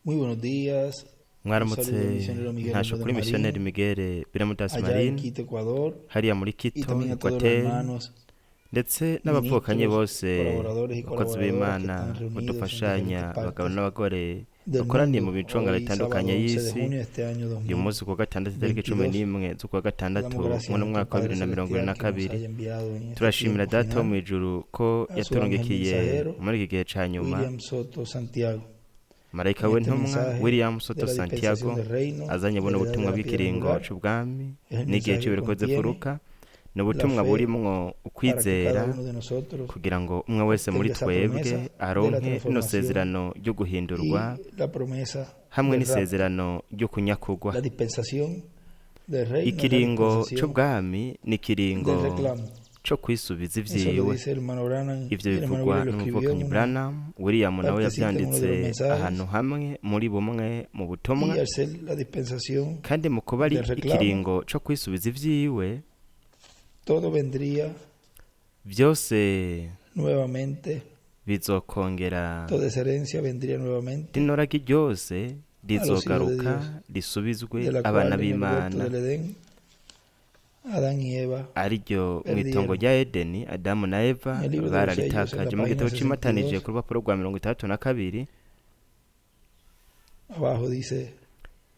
Muy buenos días. Un mwaramutse saludo misionero Miguel ntasho kuri Bermudez misiyoneri Marín, Miguel Bermudez allá en Marín Quito, Ecuador, hariya muri y Quito también a todos los Equateur hermanos, ndetse n'abavukanyi ministros, bose colaboradores y abakozi colaboradoras que b'Imana están reunidos en badufashanya diferentes abagabo partes n'abagore del bakoraniye mu mundo. micungano Hoy, itandukanye sábado 11 de y'isi junio de este año uyu munsi kuwa gatandatu itariki 2022, 11 z'ukwa le gatandatu damos gracias a mu nuestro mwaka wa Padre Celestial que nos 2022 haya enviado en este turashimira tiempo data wo mu final ijuru ko a su ángel yaturungikiye mensajero, muri iki gihe ca nyuma William Soto Santiago, marayika en este w'intumwa mensaje William de Soto la dispensación Santiago del reino azanye de buno la edad de butumwa la piedra bw'ikiringo angular. c'ubwami Es el n'igihe mensaje que c'ibiruko contiene z'imfuruka ni la ubutumwa fe burimwo para que cada ukwizera uno de nosotros kugira ngo umwe wese muri obtenga esa twebwe promesa de la aronke rino transformación sezerano ryo guhindurwa y la promesa hamwe del rapto. n'isezerano ryo kunyakugwa. La dispensación del reino es la Ikiringo dispensación c'ubwami ni del ikiringo reclamo. co kwisubiza Eso lo ivyiwe. dice el hermano Branham, Ivyo y el hermano bivugwa William lo escribió n'umuvukanyi en una Branham. William nawe partecita en uno de los yavyanditse mensajes. ahantu hamwe muri bumwe mu Y butumwa, al ser la dispensación kandi mu kuba ari del reclamo, ikiringo co kwisubiza ivyiwe, todo vendría vyose nuevamente, bizokongera, toda esa herencia vendría nuevamente rino ragi ryose a los hijos rizogaruka de Dios, risubizwe de la abana cual en el huerto b'Imana, del Edén, Adán y Eva ariryo perdieron. mw'itongo rya Edeni Adamu na Eva En el libro de los Sellos, en bararitakaje. la Mu gitabo página c'imatanije 62, ku rupapuro rwa 32, abajo dice,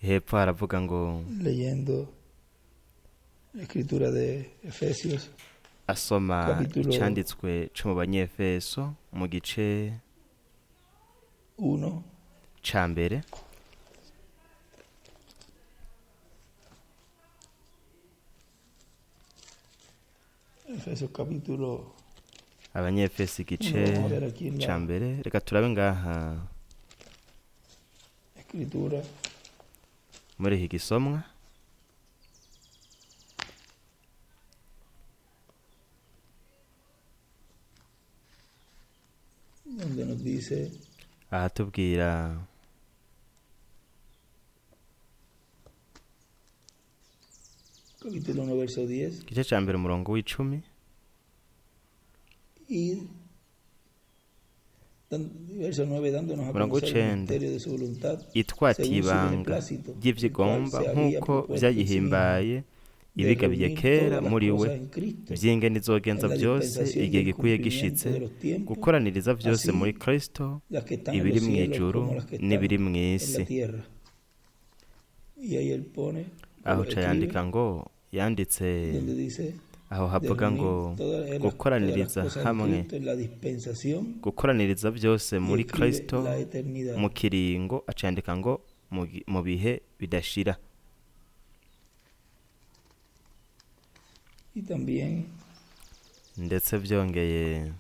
hepfo haravuga ngo, leyendo la escritura de Efesios, asoma capítulo icanditswe co mu Banyefeso mu gice 1, ca mbere, Efesios capítulo Abanyefeso 1, igice vamos a ver aquí en ca la mbere. Reka turabe ngaha escritura, muri iki gisomwa, donde nos dice, ahatubwira capítulo 1, verso 10, igice ca mbere umurongo w'icumi, y verso 9, dándonos a Murongo conocer el w'icenda, misterio de su voluntad, itwatiye según su ibanga beneplácito, ry'ivyo el cual igomba se había nk'uko propuesto en sí mismo vyayihimbaye de ibigabiye reunir kera todas las muri we, cosas en Cristo, vy'ingene izogenza en la vyose dispensación igihe del gikwiye cumplimiento gishitse, de los tiempos, gukoraniriza vyose así muri Kristo, las que están en ibiri los cielos mw'ijuru como las que están n'ibiri en la mw'isi. tierra. Y ahí él pone, Aho ca escribe, yandika ngo, yanditse donde dice, aho de havuga reunir ngo todas las gukoraniriza cosas en hamwe, Cristo en la dispensación, gukoraniriza vyose y muri escribe Kristo la eternidad. mu kiringo, acandika ngo mu bihe bidashira. Y también Ndetse vyongeye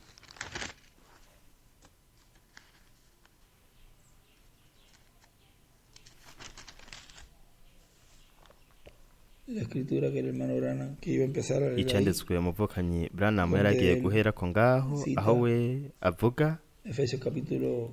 la escritura que el hermano Branham, que iba a empezar a leer ahí, icanditswe umuvukanyi Branham donde yaragiye él guherako ngaho, cita aho we avuga, Efesios capítulo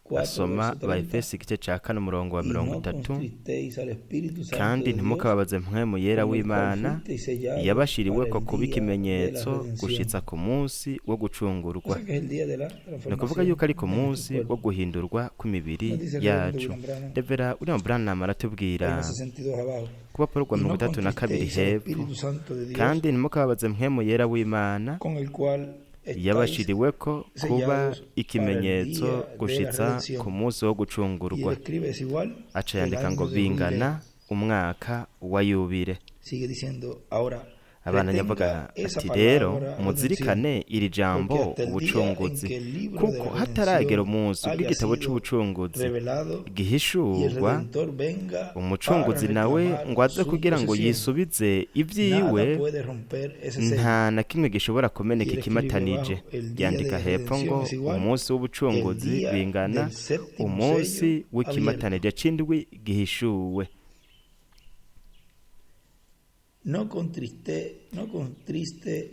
4, asoma verso 30, Abaefesi igice ca 4 umurongo wa y no 30, contristéis al Espíritu Santo kandi de Dios, ntimukababaze mpwemu yera con el cual w'Imana fuisteis sellados yabashiriweko para el kuba día de la ikimenyetso redención. gushitsa ku munsi wo O gucungurwa. sea que es el día de la Ni ukuvuga transformación yuko ari ku de nuestro munsi wo cuerpo. guhindurwa kw'imibiri Nos dice el reverendo yacu. William Branham, Revera William Branham aratubwira página 62 abajo, ku rupapuro rwa y no 32 contristéis al hepfo, Espíritu Santo de Dios, kandi ntimukababaze mpwemu yera w'Imana con el cual estáis yabashiriweko kuba sellados para el ikimenyetso día de la gushitsa redención. ku munsi wo Y él gucungurwa. escribe es igual, Aca el yandika ngo año de bingana jubileo. umwaka wa yubile. Sigue diciendo, ahora Abana retenga nyavuga esa ati rero palabra muzirikane iri jambo porque hasta el día en ubucunguzi, que el libro de kuko la hataragera redención umunsi haya bw'igitabo sido c'ubucunguzi revelado y el gihishurwa, Redentor venga umucunguzi para nawe reclamar ngo aze su kugira ngo posesión. yisubize ivyiwe, Nada puede romper ese sello. nta na kimwe gishobora kumeneka Y él escribe ikimatanije. abajo, el día Yandika de hepfo ngo redención es igual umunsi que el w'ubucunguzi día bingana del séptimo umunsi sello abierto. w'ikimatanije c'indwi gihishuwe. No contriste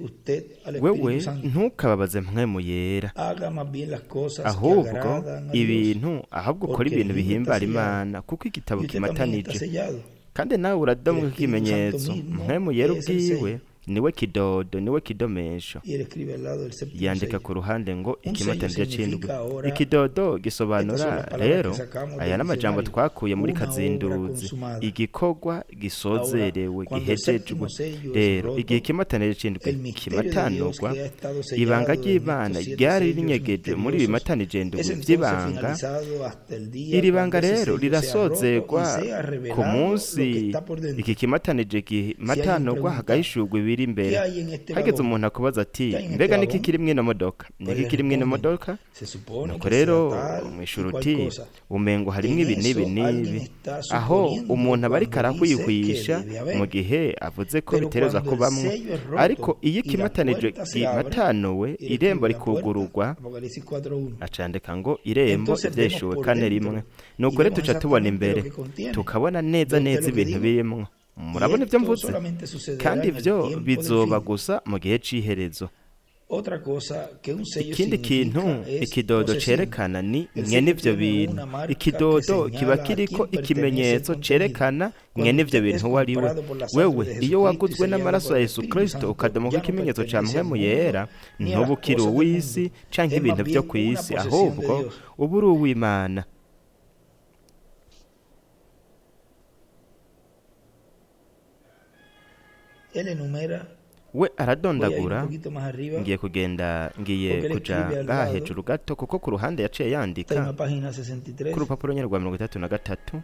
usted al Wewe Espíritu Santo. ntukababaze mpwemu yera, Haga más bien las cosas que ahubwo agradan a Dios. ibintu ahubwo ukora Porque ibintu el libro bihimbara está sellado. Imana, kuko igitabo Y usted también está kimatanije, sellado. kandi nawe uradomwa El Espíritu ikimenyetso. Santo mismo Mpwemu yera es el ubwiwe sello. niwe kidodo, niwe kidomesho. Y él escribe al lado del séptimo Yandika sello. ku ruhande ngo Un ikimatanije sello c'indwi. significa ahora, Ikidodo estas son gisobanura las palabras rero que sacamos aya del n'amajambo diccionario. twakuye muri Una obra kazinduzi, consumada. igikorwa gisozerewe Ahora, cuando el gihejejwe. séptimo sello es Rero roto, igihe ikimatanije c'indwi el misterio de Dios kimatanurwa, que ha estado ibanga sellado en ry'Imana estos 7 ryari sellos rinyegeje muri ibi misteriosos matanije es indwi entonces vy'ibanga. finalizado hasta el día Iri cuando banga ese rero sello sea roto y rirasozerwa sea ku revelado munsi lo que está por dentro. iki kimatanije gimatanurwa pregunta, hagahishurwa ibiri imbere. ¿Qué hay en este Hageze vagón? umuntu akubaza ati ¿Qué hay en mbega este niki vagón? kiri mw'ino modoka, Pues niki le kiri mw'ino responden, modoka. se supone Nuko que rero sea tal mwishura y cual uti cosa. umengo harimwo En ibi n'ibi eso alguien n'ibi, está aho suponiendo umuntu aba ariko cuando dice arahwihwisha que debe haber. mu gihe avuze ko Pero bitereza cuando ko el bamwe. sello es roto Ariko iyo y la ikimatanije puerta se abre, gimatanuwe él irembo escribe la puerta, rikugururwa, Apocalipsis 4:1. acandika ngo irembo Entonces vemos ivyeshuwe por kane dentro rimwe. y Nuko rero vemos tuca tubona exactamente imbere lo que contiene. tukabona neza ¿Ve neza usted lo que ibintu digo? birimwo. Y Murabona ivyo esto mvuze? solamente sucederá Kandi en el ivyo tiempo del bizoba fin. gusa mu gihe c'iherezo. Otra cosa que un sello Ikindi kintu significa es ikidodo posesión. cerekana ni El mwene sello ivyo tiene bintu. una marca Ikidodo que kiba señala a kiriko quién ikimenyetso pertenece el contenido. cerekana Cuando mwene ivyo usted es bintu uwo ari we. comprado por la sangre Wewe de iyo Jesucristo y waguzwe sellado n'amaraso por ya el Yesu Espíritu Kristo Santo, ukadomoka ya no ikimenyetso ca pertenece al mpwemu mundo yera, ni a las ntuba ukiri cosas del uw'isi mundo. canke Es más ibintu vyo bien kw'isi, una posesión de ahubwo Dios. uba uri uw'Imana. Él enumera, We voy a ir un aradondagura, poquito más arriba, ngiye Porque él kuja escribe al ngaha lado. hejuru gato kuko ku ruhande yaciye está en yandika la página 63. ku rupapuro nyene rwa 33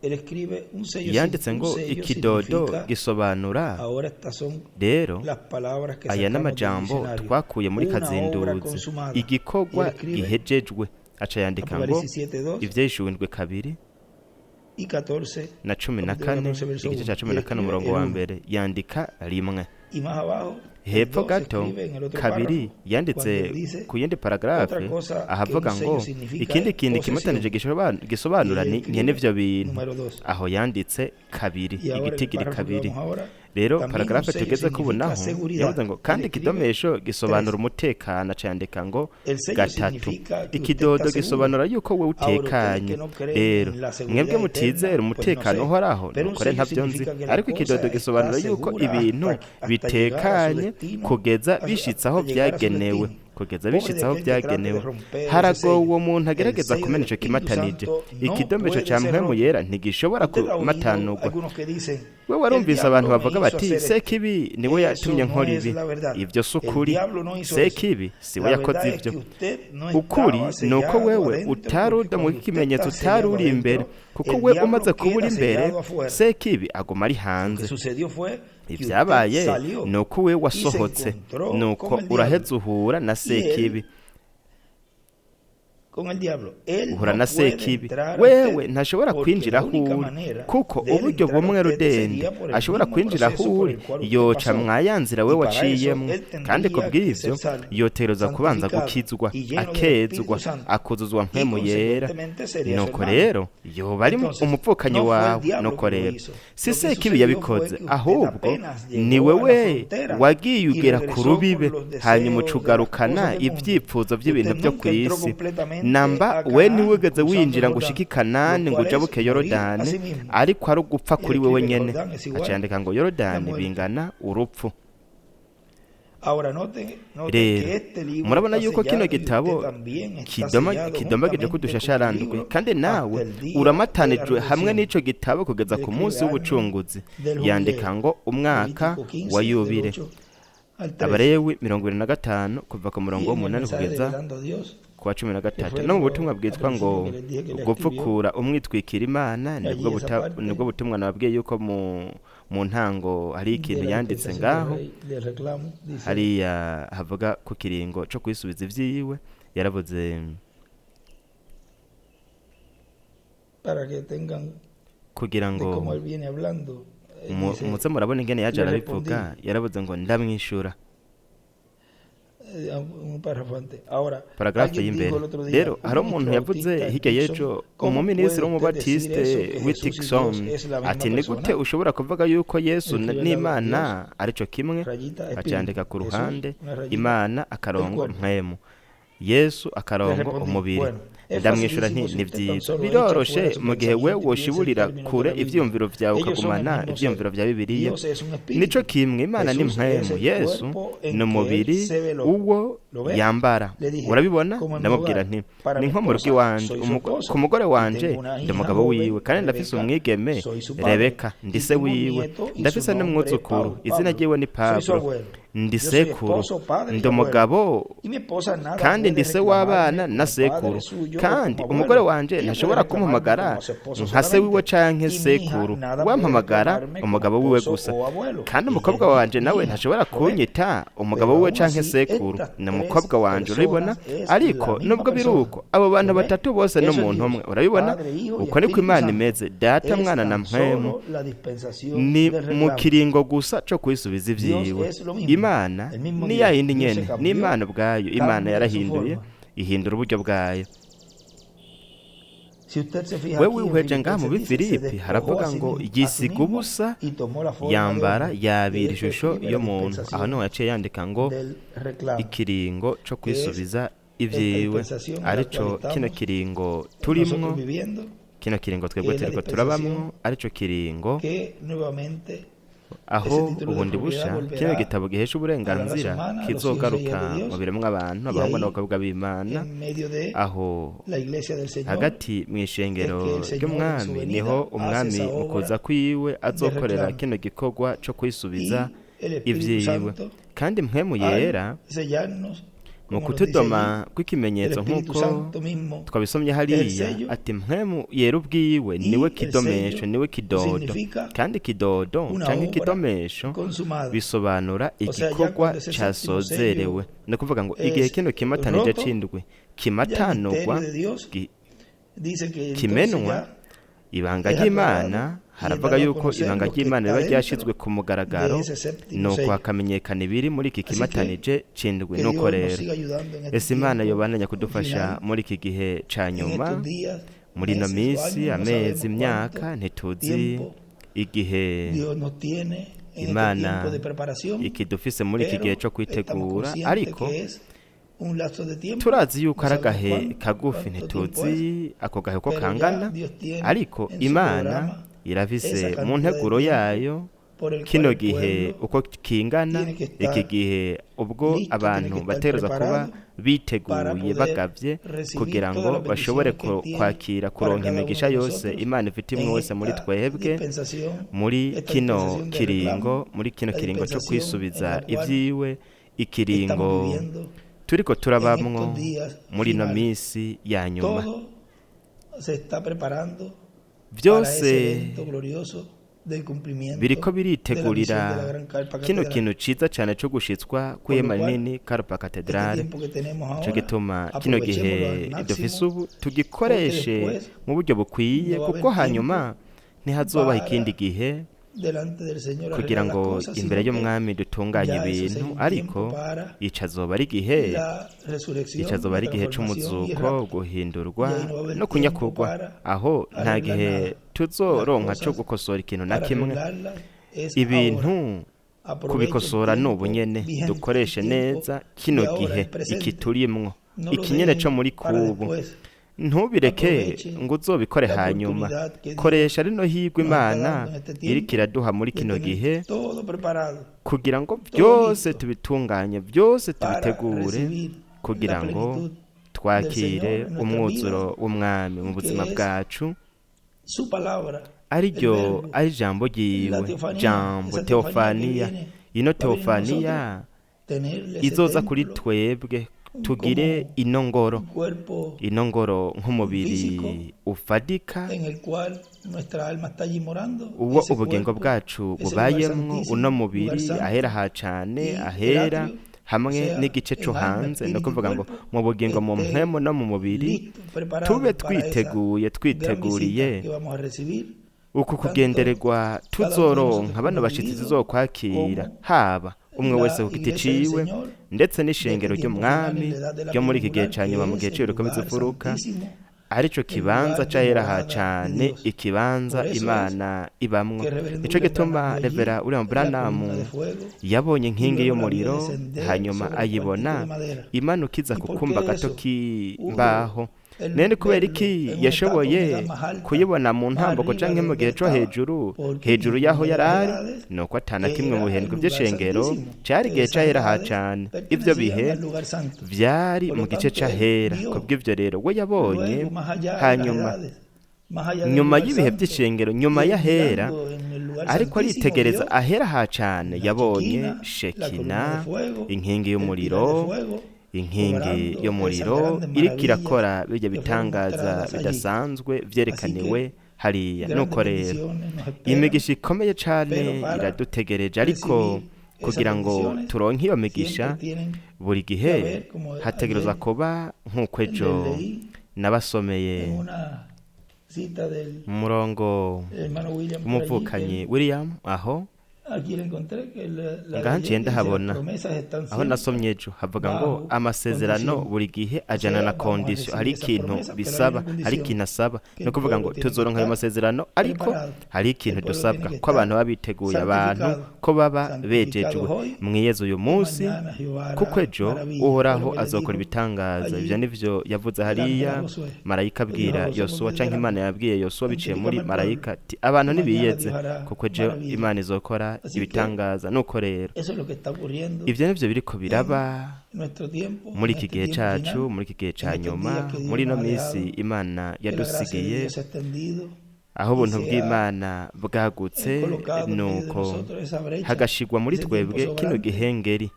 Él escribe un sello, yanditse un ngo sello ikidodo significa, gisobanura. ahora estas son Rero las palabras que aya sacamos del n'amajambo diccionario. twakuye muri Una obra kazinduzi, consumada. igikorwa Y él escribe gihejejwe. Aca yandika ngo Apocalipsis 7:2 ivyeshuwe indwi kabiri y 14 na cumi na capítulo kane 14, verso igice ca 1. cumi na kane Y umurongo escribe wa el mbere yandika rimwe. y más abajo el Hepfo 2 gato escribe en el otro kabiri párrafo, cuando yanditse él dice ku yindi paragarafe otra cosa ahavuga que un ngo sello significa ikindi es kintu posesión. kimutanije gisobanura Y él ni escribe nyene ivyo bintu. número 2. Aho yanditse kabiri, Y ahora el igitigiri párrafo que kabiri. vamos ahora, Rero también paragarafe un sello tugeze ko ubunaho significa seguridad. yavuze ngo kandi Él escribe ikidomesho gisobanura 3. umutekano, aca yandika ngo El sello gatatu. significa que usted Ikidodo está seguro. gisobanura yuko we Ahora ustedes utekanye. que no creen Rero en la seguridad mwebwe mutizera eterna, umutekano pues no sé. uhoraho, Pero un nukore sello ntavyo nzi. significa que la Ariko cosa ikidodo está gisobanura yuko segura ibintu hasta bitekanye llegar a su destino, kugeza hasta bishitse aho llegar a su vyagenewe. destino. Kugeza Pobre bishitse de aho aquel que trate de vyagenewe. romper ese Haragowe sello. uwo muntu agerageza El sello kumena del ico Espíritu kimatanije. Santo no Ikidomesho puede ca ser mpwemu roto. yera ntigishobora Usted ha oído kumatanurwa. algunos que dicen, We "El warumvise abantu diablo bavuga me hizo bati hacer esto". sekibi niwe Eso yatumye no nkora es ibi. la verdad. Ivyo si El ukuri. diablo no hizo Sekibi eso. siwe La yakoze verdad es que ivyo. usted no Ukuri estaba ni uko sellado wewe adentro, utari porque uda mu cuando usted kimenyetso está utari sellado uri imbere, adentro, kuko el we diablo umaze kuba uri queda imbere sellado afuera. sekibi aguma ari Lo que hanze. sucedió fue que usted Ivyabaye salió ni uko we y se wasohotse, encontró nuko con el uraheza diablo. uhura na sekibi. Con el diablo. Él Uhura no na puede sekibi. entrar a Wewe usted ntashobora porque kwinjira la aho única uri, manera kuko de él uburyo entrar a bumwe usted rudende sería por el ashobora mismo kwinjira aho proceso por uri el cual usted yoca pasó. mwayanzira we Y para eso waciyemo, él kandi tendría kubw'ivyo que ser salvo, yotegerezwa kubanza santificado gukizwa, y lleno del akezwa, Espíritu Santo. akuzuzwa Y mpwemu yera. consecuentemente sería su Nuko hermano. rero yoba ari Entonces, umupfukanyi no fue el wawe. diablo Nuko que lo rero hizo. si Lo que sekibi sucedió yabikoze, fue que usted ahubwo apenas llegó ni a la wewe frontera wagiye y ugera ku regresó rubibe, con los deseos hanyuma de las ucugarukana cosas del mundo. ivyifuzo vy'ibintu Usted vyo nunca entró kw'isi. completamente Namba a we Canaán ntiwigeze cruzando winjira el ngo Jordán, ushike i Kanani lo ngo cual es ujabuke morir Yorodani, a sí mismo. ariko ari ugupfa Y kuri él wewe escribe nyene. Jordán es igual Acandika ngo la Yorodani muerte. bingana urupfu. Ahora noten que Rero este libro murabona está yuko kino sellado y gitabo usted también está sellado kidomagije ko juntamente dushasharandwe, con el libro kandi nawe hasta el día uramatanijwe de la hamwe redención. n'ico gitabo kugeza ku munsi w'ubucunguzi. Del Yandika jubileo. ngo umwaka Levítico 15, wa del yubile. 8 al 13. Abalewi 25 kuva ku murongo Y en el w'umunani mensaje kugeza revelando a Dios, ku wa 13. fue No mu lo- butumwa bwitwa al ngo principio que les dije que le gupfukura umwitwikira Imana, Allí nibwo esa parte nibwo butumwa nababwiye yuko mu ntango hari ikintu de la yanditse intercesión ngaho del rey, del reclamo, dice, hariya havuga ku kiringo co kwisubiza ivyiwe. Yaravuze para que tengan kugira de ngo cómo él viene hablando. Dice, muze murabona ingene yaje le arabivuga. Yaravuze ngo ndamwishura. un párrafo antes. Ahora, Paragarafe alguien dijo y'imbere. el otro día, Rero un hari umuntu ministro yavuze autista, hirya Dixon, y'ejo, ¿cómo umuminisitiri puede usted decir w'umubatiste eso, que Jesús y w'Tikson Dios es la misma ati ni gute persona? ushobora kuvuga yuko Yesu Escribe n'Imana arico kimwe. Rayita, espíritu. Acandika ku Jesús, ruhande una rayita, Imana el akarongo cuerpo. mpwemu, Yesu Le akarongo respondí, umubiri. bueno, ndamwishyura nti ni byiza biroroshe mu gihe we woshiburira kure ibyiyumviro byawe ukagumana ibyiyumviro bya bibiliya nico kimwe imana ni mpwemu yesu ni umubiri uwo yambara urabibona ndamubwira nti ni nko mu rugo iwanje ku mugore wanje ndi umugabo wiwe kandi ndafise umwigeme Rebeka ndi se wiwe ndafise n'umwuzukuru izina ryiwe ni Pablo ndi sekuru ndi umugabo kandi ndi se w'abana na sekuru kandi umugore wanje ntashobora kumpamagara nka se wiwe canke sekuru wampamagara umugabo wiwe gusa kandi umukobwa wanje nawe ntashobora kunyita umugabo wiwe canke sekuru ni umukobwa wanje urabibona ariko nubwo biruko abo bantu batatu bose n'umuntu umwe urabibona uko niko Imana imeze data mwana na mpwemu ni mu kiringo gusa co kwisubiza ivyiwe Imana ni ya yindi nyene ni Imana ubwayo Imana yarahinduye ihindura uburyo bwayo wewe uhweje ngaha mu Bifilipi haravuga ngo yisiga ubusa yambara yabira ishusho y'umuntu aho niho yaciye yandika ngo ikiringo co kwisubiza ivyiwe arico kino kiringo turimwo kino kiringo twebwe turiko turabamwo arico kiringo aho ubundi busha kino gitabo gihesha uburenganzira kizogaruka mu biremwa abantu abahungu n'abakobwa b'Imana aho hagati mu ishengero ry'umwami niho umwami mu kuza kwiwe azokorera kino gikorwa co kwisubiza ivyiwe kandi mpwemu yera mu kutudoma kw'ikimenyetso nk'uko twabisomye hariya ati mpwemu yera ubwiwe niwe kidomesho niwe kidodo kandi kidodo canke kidomesho bisobanura igikorwa casozerewe ni kuvuga ngo igihe kino kimatanije c'indwi kimatanurwa kimenwa ibanga ry'Imana haravuga yuko ibanga ry'Imana riba ryashizwe ku mugaragaro nuko hakamenyekana ibiri muri iki kimatanije c'indwi nuko rero ese Imana yobananya kudufasha muri iki gihe ca nyuma muri ino misi amezi imyaka ntituzi igihe Imana ikidufise muri iki gihe co kwitegura ariko turazi yuko ari agahe kagufi ntituzi ako gahe ko kangana ariko Imana irafise mu nteguro yayo kino gihe uko kingana iki gihe ubwo abantu bategereza kuba biteguye bagavye kugira ngo bashobore kwakira kuronka imigisha yose Imana ifite imwe wese muri twebwe muri kino kiringo co kwisubiza ivyiwe ikiringo turiko turabamwo muri ino misi ya nyuma byose biriko biritegurira kino kintu ciza cane co gushitswa kw'ihema rinini Karupa Katedrale co gituma kino gihe dufise ubu tugikoreshe mu buryo bukwiye kuko hanyuma ntihazobaho ikindi gihe kugira ngo imbere y'umwami dutunganye ibintu ariko icazoba ari igihe c'umuzuko guhindurwa no kunyakurwa aho nta gihe tuzoronka co gukosora ikintu na kimwe ibintu kubikosora n'ubu nyene dukoreshe neza kino gihe iki turimwo ikinyene co muri kubu ntubireke ngo uzobikore hanyuma koresha rino higwa Imana iriko iraduha muri kino gihe kugira ngo byose tubitunganye byose tubitegure kugira ngo twakire umwuzuro w'umwami mu buzima bwacu ari jambo ryiwe jambo teofaniya ino teofaniya izoza kuri twebwe tugire ino ngoro nk'umubiri ufadika uwo ubugingo bwacu bubayemwo uno mubiri ahera hacane ahera hamwe n'igice cyo hanze no kuvuga ngo mu bugingo mu mpemu no mu mubiri tube twiteguriye uku kugendererwa tuzoronka bano bashitsi tuzokwakira haba umwe wese ku giti ciwe ndetse n'ishengero ry'umwami ryo muri iki gihe ca nyuma mu gihe ciwe rikomeza imfuruka arico kibanza cahera hacane ikibanza Imana ibamwo nico gituma Revera William Branham yabonye inkingi y'umuriro hanyuma ayibona imanukiza ku kumba gato k'imbaho nene kubera iki yashoboye kuyibona mu ntambuko canke mu gihe co hejuru y'aho yari ari nuko atana kimwe mu bihendwe vy'ishengero cari igihe c'ahera ha cane. Ivyo bihe vyari mu gice c'ahera. Kubw'ivyo rero we yabonye hanyuma nyuma y'ibihe by'ishengero, nyuma y'ahera, ariko aritegereza ahera ha cane, yabonye Shekina, inkingi y'umuriro iriko irakora birya bitangaza bidasanzwe vyerekaniwe hariya. Nuko rero imigisha ikomeye cane iradutegereje, ariko kugira ngo turonke iyo migisha buri gihe hategerezwa kuba nk'uko ejo nabasomeye umurongo w'umuvukanyi William aho ngahanciye ndahabona aho nasomye ejo havuga ngo amasezerano buri gihe ajana na kondisiyo. hari ikintu bisaba, hari ikintu asaba. no kuvuga ngo tuzoronka ayo masezerano, ariko hari ikintu dusabwa ko abantu baba biteguye, abantu ko baba bejejwe mwiyeze uyu munsi, kuko ejo uhoraho azokora ibitangaza. Ivyo nivyo yavuze hariya marayika abwira Yosuwa, canke Imana yabwiye Yosuwa biciye muri marayika ati abantu nibiyeze, kuko ejo Imana izokora ibitangaza. Nuko rero ivyo nivyo biriko biraba muri iki gihe cacu, muri iki gihe ca nyuma, muri no misi Imana yadusigiye, aho ubuntu bw'Imana bwagutse, nuko hagashigwa muri twebwe kino gihengeri,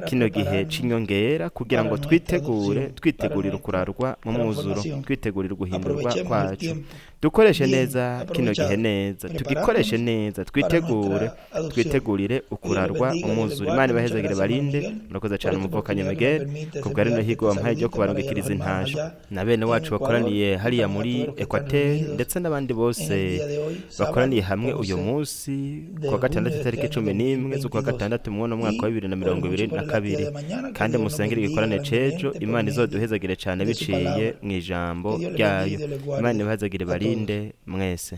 kino gihe c'inyongera, kugira ngo twitegurire ukurarwa mu mwuzuro, twitegurire guhindurwa kwacu. Dukoreshe neza kino gihe neza, tugikoreshe neza, twitegurire ukurarwa umwuzuro. Imana ibahezagire barinde. Murakoze cyane umuvukanyi Miguel kubwa rino higo wampaye ryo kubarungikiriza intasho, na bene wacu bakoraniye hariya muri Equateur, ndetse n'abandi bose bakoraniye hamwe uyu munsi kuwa gatandatu itariki 11 z'ukwa gatandatu mu mwaka wa 2022. kandi musengere igikorane cejo. Imana izoduhezagire cyane biciye mu ijambo ryayo. Imana ibahezagire barinde mwese.